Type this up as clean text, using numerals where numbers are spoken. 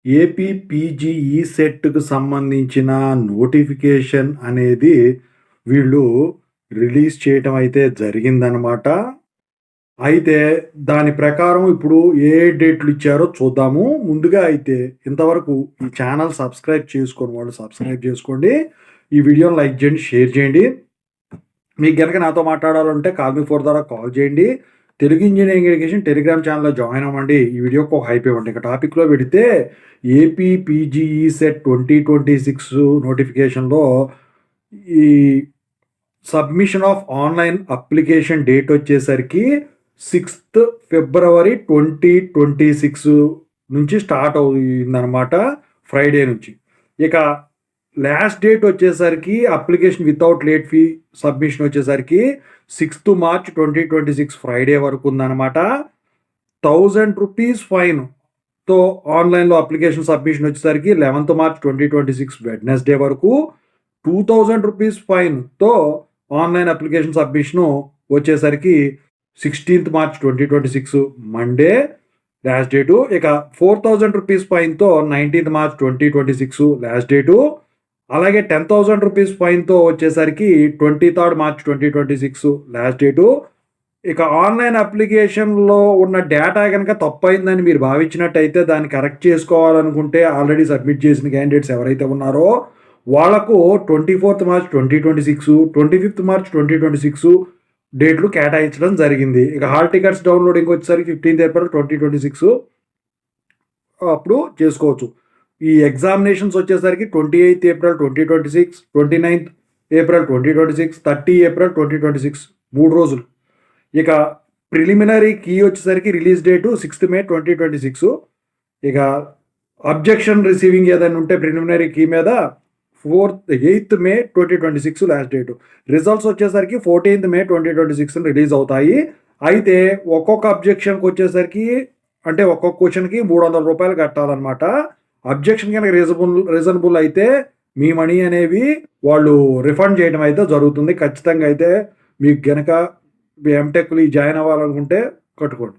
AP PGE సెట్‌కు సంబంధించిన notification అనేది వీళ్ళు రిలీజ్ చేయటం అయితే జరిగిందనమాట. అయితే దాని ప్రకారం ఇప్పుడు ఏ డేట్లు ఇచ్చారో చూద్దాము. ముందుగా అయితే ఇంతవరకు ఈ ఛానల్ సబ్స్క్రైబ్ చేసుకోని వాళ్ళు సబ్స్క్రైబ్ చేసుకోండి. ఈ వీడియోని లైక్ చేయండి, షేర్ చేయండి. మీకు గనక నాతో మాట్లాడాలంటే కాల్ మీ ఫోర్ ద్వారా కాల్ చేయండి. తెలుగు ఇంజినీరింగ్ ఎడ్యుకేషన్ టెలిగ్రామ్ ఛానల్‌లో జాయిన్ అవ్వండి. ఈ వీడియోకి ఒక హైప్ ఇవ్వండి. ఇక టాపిక్‌లో పెడితే ఏపీ పీజీఈ సెట్ 2026 నోటిఫికేషన్‌లో ఈ submission of online application date వచ్చేసరికి 6th ఫిబ్రవరి 2026 నుంచి స్టార్ట్ అవుతుందన్నమాట. ఫ్రైడే నుంచి. ఇక లాస్ట్ డేట్ వచ్చేసరికి application without late fee submission వచ్చేసరికి 6th మార్చ్ 2026 ఫ్రైడే వరకు ఉందన్నమాట. 1000 రూపీస్ ఫైన్తో ఆన్లైన్లో అప్లికేషన్ సబ్మిషన్ వచ్చేసరికి 11th మార్చ్ 2026 వెడ్నెస్డే వరకు. 2000 రూపీస్ ఫైన్తో ఆన్లైన్ అప్లికేషన్ సబ్మిషను వచ్చేసరికి 16th March 2026 Monday last date. ఇక 4000 రూపీస్ ఫైన్తో 19th మార్చ్ 2026 లాస్ట్ డేటు. అలాగే 10,000 రూపీస్ ఫైన్తో వచ్చేసరికి 23rd మార్చ్ 2026 లాస్ట్ డేటు. ఇక ఆన్లైన్ అప్లికేషన్లో ఉన్న డేటా కనుక తప్పైందని మీరు భావించినట్టయితే దాన్ని కరెక్ట్ చేసుకోవాలనుకుంటే ఆల్రెడీ సబ్మిట్ చేసిన క్యాండిడేట్స్ ఎవరైతే ఉన్నారో వాళ్లకు 24th మార్చ్ 2026, 25th మార్చ్ 2026 డేట్లు కేటాయించడం జరిగింది. ఇక హాల్ టికెట్స్ డౌన్లోడింగ్ వచ్చేసరికి 15th ఏప్రిల్ 2026 అప్పుడు చేసుకోవచ్చు. ఈ ఎగ్జామినేషన్స్ వచ్చేసరికి 28th April 2026, 29th April 2026, 30 April 2026 3 రోజులు. ఇక ప్రిలిమినరీ కీ వచ్చేసరికి రిలీజ్ డేటు 6th మే 2026. ఇక అబ్జెక్షన్ రిసీవింగ్ ఏదైనా ఉంటే ప్రిలిమినరీ కీ మీద 8th మే 2026 లాస్ట్ డేటు. రిజల్ట్స్ వచ్చేసరికి 14th మే 2026 రిలీజ్ అవుతాయి. అయితే ఒక్కొక్క అబ్జెక్షన్కి వచ్చేసరికి అంటే ఒక్కొక్క క్వశ్చన్కి 300 రూపాయలు కట్టాలన్నమాట. అబ్జెక్షన్ కనుక రీజనబుల్ అయితే మీ మనీ అనేవి వాళ్ళు రిఫండ్ చేయడం అయితే జరుగుతుంది. ఖచ్చితంగా అయితే మీకు గనక ఎంటెక్‌లో జాయిన్ అవ్వాలనుకుంటే కట్టుకోండి.